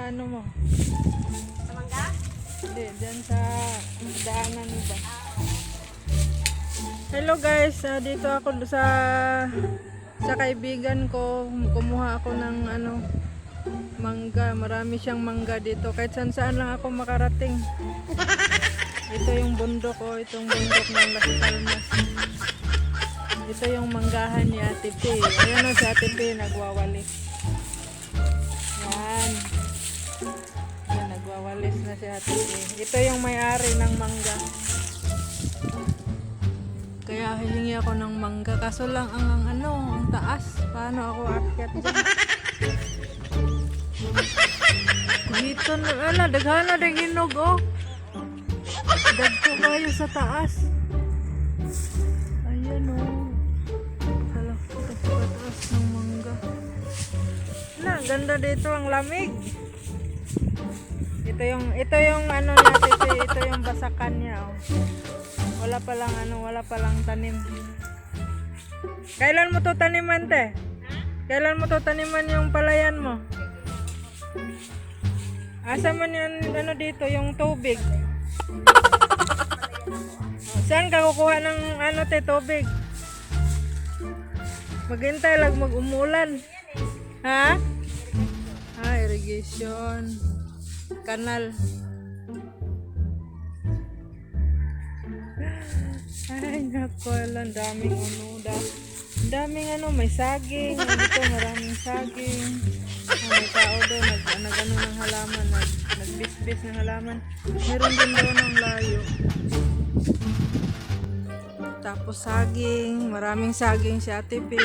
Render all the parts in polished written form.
ano mo? Sa mangga? Hindi, dyan sa daanan mo ba? Hello guys, dito ako sa kaibigan ko. Kumuha ako ng ano, mangga. Marami siyang mangga dito. Kahit saan lang ako makarating. Ito yung bundok, oh. Itong bundok ng Las Palmas. Ito yung manggahan ni Ate P. Ayan o, si Ate P nagwawalis. Yan. Yan, nagwawalis na si Ate P. Ito yung may-ari ng mangga. Kaya hihingi ako ng mangga. Kaso lang ang taas. Paano ako akyat dyan? Dito na, daghana na hinog, oh. Dagko kayo sa taas. Ayan, oh. Ito sa taas ng mangga. Ganda dito, ang lamig. Ito yung ano natin, ito yung basakan niya, oh. Wala palang tanim. Kailan mo to taniman, te? Kailan mo to taniman yung palayan mo? Asa man yung ano dito, yung tubig? Saan ka kukuha ng ano, te, tubig? Maghintay lang mag-umulan. Ha? Irrigation. Kanal. Ay, naku, ang daming unuda. Daming ano, may saging. Dito, maraming saging. May tao doon, nag-ano ng halaman, nagbisbis ng halaman. Meron din doon ng layo. Tapos saging, maraming saging si Ate P.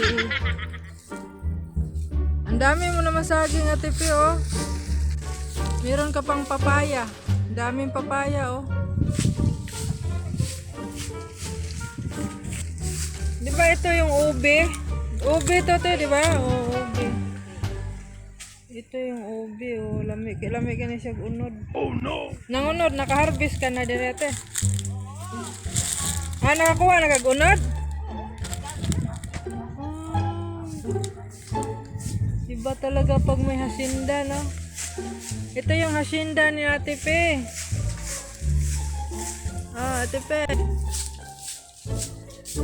Ang dami mo naman saging, Ate P, oh. Meron ka pang papaya. Daming papaya, oh. Di ba ito yung ube? Ube to, di ba? Oh, ube. Ito yung ube, oh. Lamig ka na siya unod. Oh no! Nangunod, nakaharvest ka na direte. Nakakuha, nakagunod? Iba talaga pag may hasinda, no? Ito yung hasinda ni Ate P. Ate P.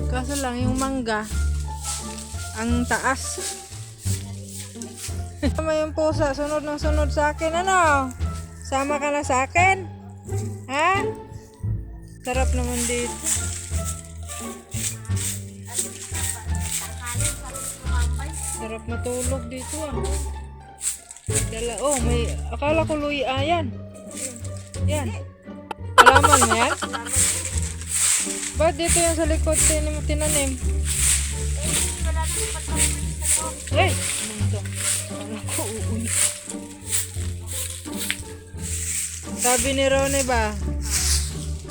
Kaso lang yung mangga ang taas. Sama yung pusa, sunod ng sunod sa akin, ano? Sama ka na sa akin? Ha? Sarap naman dito. Sarap matulog dito, ah. May akala ko luya, yan. Yan. Halaman mo yan? Ba't dito yung sa likod tinanim? Ay! Ano ito? Wala ko uuwi. Sabi ni Ronnie ba?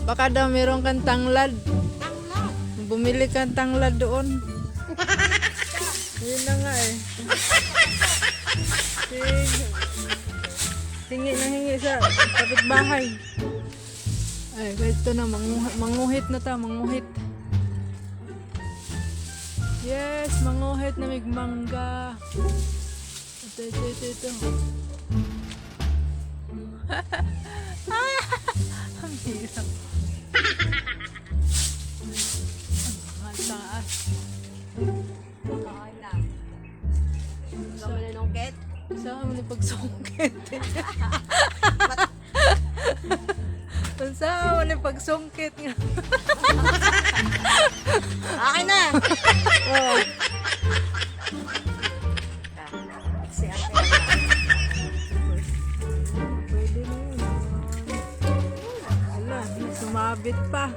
Baka daw meron kang tanglad. Bumili kang tanglad doon. Yun na nga, eh. Hingi sa kapitbahay. Ay, ito na, manguhit na ta, manguhit. Yes, manguhit na may mangga. Ito. Ang hirap. Ang taas. Okay lang. Saan mo nanungkit? Saan mo na pagsungkit? Saan mo na pagsungkit nga? Okay na! Oh. Pwede na yun. Wala, sumabit pa.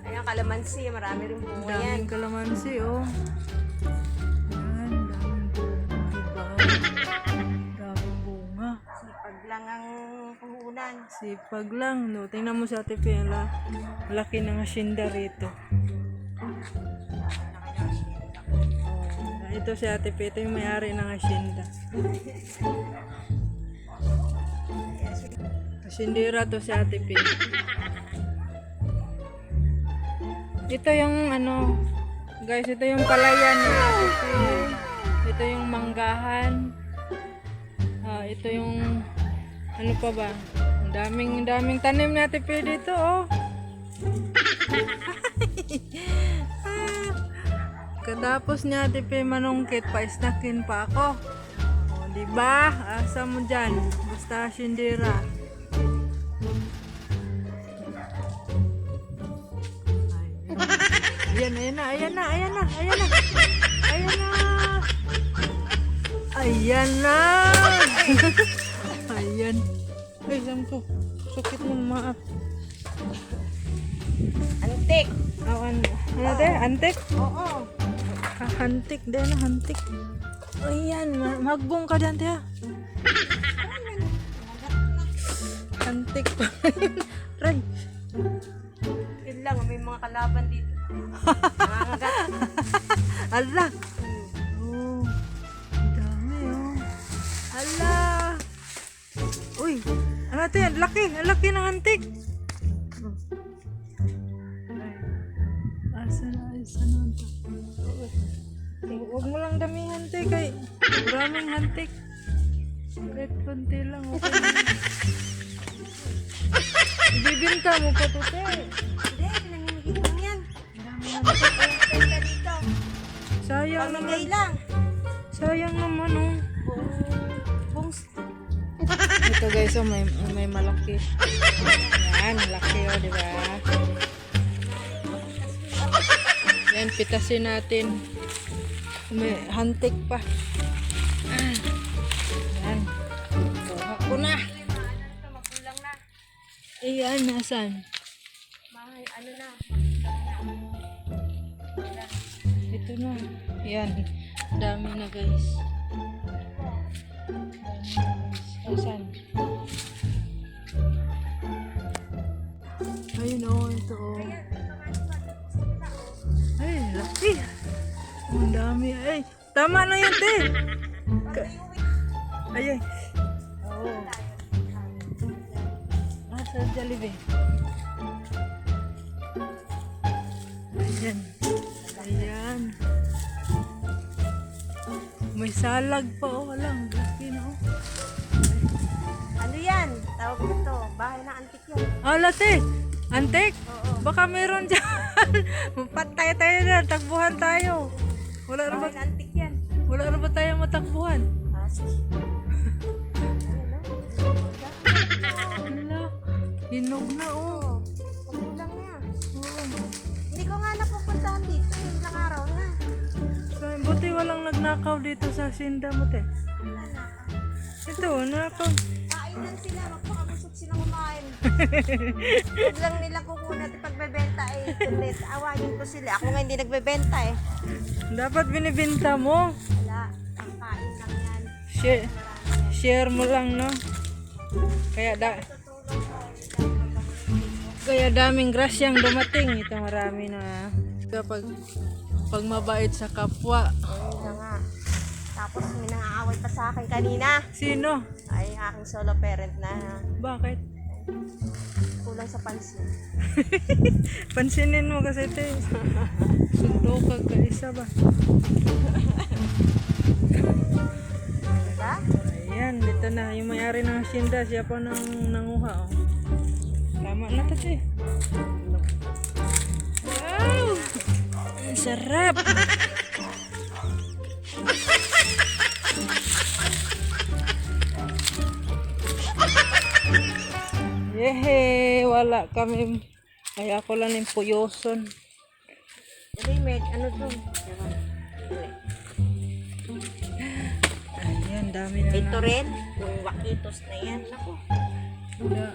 Ayan, kalamansi. Marami rin bunga yan. Daming kalamansi, oh. Yan, daming bunga. Diba? Daming bunga. Sipag lang ang puhunan. Sipag lang, no? Tingnan mo sa Ate Pela. Laki ng asyenda rito. Ito si Ate P. Ito yung may-ari ng asyenda. Asyendera to si Ate P. Ito yung ano, guys, ito yung palayan ni Ate P. Ito yung manggahan. Ito yung Ano pa ba? Ang daming tanim natin pa dito, oh. Katapos niya tipe manungkit, pa-snackin pa ako. O, diba? Asa mo dyan? Basta sindira. Ayan na. Ayan na. Ayan. Ay, saan ko? Sakit mo maaf. Antik. Oh, ano de? Antik? Oo. Hantik din, hantik. Ayan, magbong ka dyan, tiya. Hantik pa. Ray. Yun lang, may mga kalaban dito. Nangangagat. Ala. Oh, dami, oh. Ala. Uy, ano ito yan? Ang laki ng hantik. Asa na ito? Huwag mo lang damihan, te, kay maraming hantik. Kahit konti lang, okay lang. Ibibinta mo pa to, te. Hindi, pinangingigit lang yan. Maraming hantik. Pwede dito. Sayang Pamigay naman. lang. Sayang naman, oh. Bungs. Ito guys, oh, may malaki. Yan, malaki, oh, di ba? Yan, pitasin natin. May hantik pa. Yan. Kuha ko na. Magulang na. Ayan, nasan? Mga ano na. Ito na. Yan. Dami na guys. Asan? Ayun, oh, ito, oh. Ay, laki. Ang dami. Ay, tama na yan, te. Ay. Oo. Sa Jollibee. Ayan. Ayan. May salag pa, oh. Walang. Laki na, oh. Ano yan? Tawag nito. Bahay na antik yan. Ala, te. Antik? Oo. Baka meron dyan. Patay tayo na. Takbuhan tayo. Wala na ba, Bahay na antik yan. wala na ba tayo matakbuhan? Ala. Hinog na, oh. Magulang na. Oo. Hindi ko nga napupuntahan dito. Yung ilang araw na. Buti walang nagnakaw dito sa sinda mo, te. Wala na. Ito, nakaw. Kainan sila. Magpakabusog sila kumain. Huwag lang nila kukunan at pagbebenta eh. Kulit. Awayin ko sila. Ako nga hindi nagbebenta eh. Dapat binibinta mo. Wala. Ang kain lang yan. Share, share mo lang, no? Kaya daming grasyang dumating. Ito marami na. Pag mabait sa kapwa. Ayun na nga. Tapos may nangaaway pa sa akin kanina. Sino? Ay, aking solo parent na Bakit? kulang sa pansin. Pansinin mo kasi, te. Sunto ka isa ba? Diba? Ayan, dito na. Yung may-ari ng sinda, siya pa nanguha, oh. Tama na to, te. Wow! Ang sarap! Yehe! Wala kami. Kaya ako lang yung puyoson. Hindi, may ano doon. Ayan, dami na Ito na. rin, yung wakitos na yan. Ako,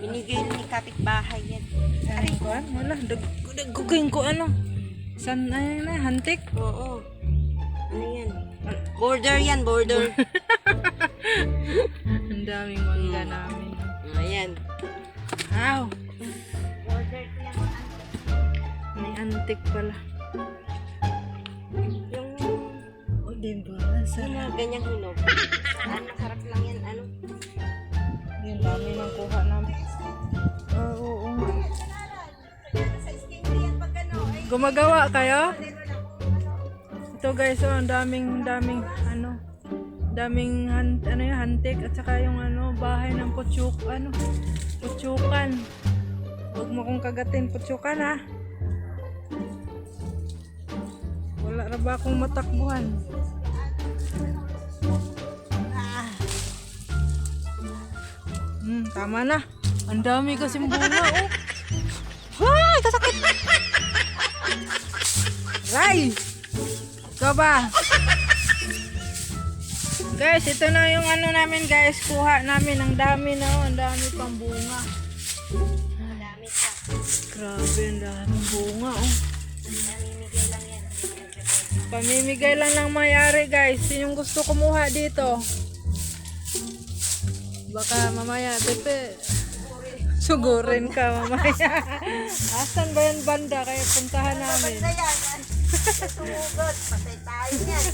binigay ni kapitbahay yan. Ano ko? Wala, dagugin ko ano. San na yan na? Hantik? Oo. Ano yan? Border yan, border. Ang daming mangga namin. Ayan. Wow! Border ko yan. May antik pala. Yung O, diba? Ang yung sarap. mga ganyang hinog. Masarap lang yan. Ano? Yung dami ng kuha namin. Oo. Sa skin yan pag ano. Ay, Gumagawa kayo? Ito guys, oh, ang daming ano. daming ano yun, hantik at saka yung ano, bahay ng putsukan. Huwag mo kong kagatin, putsukan ha. Wala na ba akong matakbuhan? Tama na. Ang dami kasing bunga, oh. Ay, kasakit! Ray! Ikaw ba? Guys, ito na yung ano namin guys. Kuha namin. Ang dami na, oh. Ang dami pang bunga. Madami pa. Grabe, ang daming bunga, oh. Namimigay lang yan. Pamimigay lang ng mayari guys. Yung gusto kumuha dito. Baka mamaya, Pepe, sugurin ka mamaya. Asan ba yan banda? Kaya puntahan namin. Basta yan. Sumugod. Patay tayo yan.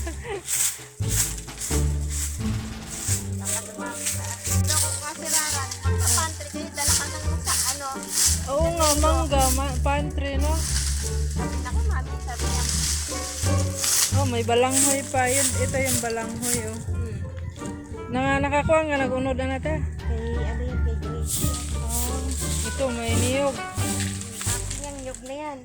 Ito ko kasiraran. Magpapantry kayo. Dala ka ng sa ano. Oo nga, mangga, pantry, no? Sabi na ko, mami. Sabi niya. Oh, may balanghoy pa. Yun, ito yung balanghoy, oh. Nakakuha nga, nag-unod na natin. Kay ano yan, kay Grace. Oh, ito, may niyog. Akin yan, nyug na yan.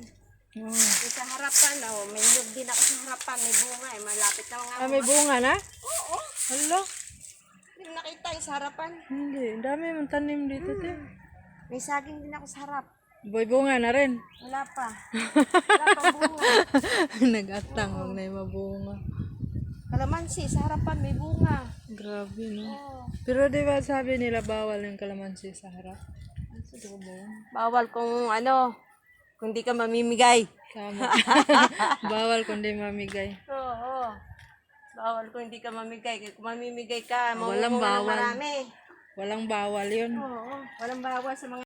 Oh. Yung sa harapan, oh, may nyug din ako sa harapan. May bunga eh. Malapit na mga May bunga na? Oo. Hala, Hindi mo nakita yung sa harapan. hindi. Ang dami mong tanim dito, te. May saging din ako sa harap. Boy, bunga na rin. Wala pa. Wala pa bunga. Nag-atang, huwag na yung mabunga. Kalamansi, sa harapan may bunga. Grabe, no? Oo. Pero di ba sabi nila bawal yung kalamansi sa harap? Siguro ba yun? Bawal kung ano, kung di ka mamimigay. Tama. Bawal kundi mamigay. Oo. Bawal kung hindi ka mamigay. Kung mamimigay ka, Walang mangunguha ng bawal. marami. Walang bawal yun. Oo. Walang bawal sa mga